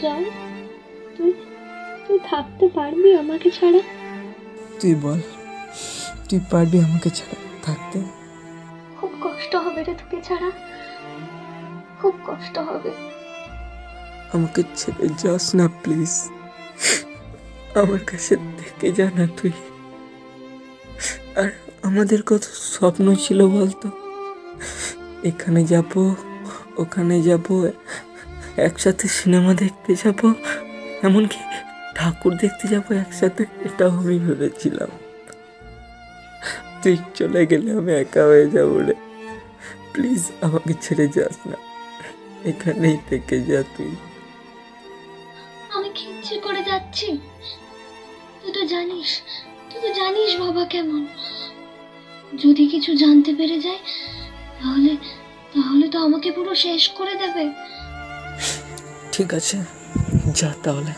জন, তুই তুই থাকতে পারবি আমাকে ছাড়া? তুই বল, তুই পারবি আমাকে ছাড়া থাকতে? খুব কষ্ট হবে রে তোকে ছাড়া, খুব কষ্ট হবে। আমাকে ছেড়ে যাস না প্লিজ, আমার কাছে থেকে যা না তুই। আর আমাদের কত স্বপ্ন ছিল বলতো, এখানে যাব, ওখানে যাব, একসাথে সিনেমা দেখতে যাব, এমনকি ঠাকুর দেখতে যাব একসাথে, এটাও আমি ভেবেছিলাম। তুই চলে গেলে আমি একা হয়ে যাবো রে, প্লিজ আমাকে ছেড়ে যাস না, এখানেই থেকে যা তুই। আমি কি ইচ্ছে করে যাচ্ছি? তুই তো জানিস, তুই তো জানিস বাবা কেমন। যদি কিছু জানতে পেরে যায় তাহলে তাহলে তো আমাকে পুরো শেষ করে দেবে। ঠিক আছে, যা তাহলে।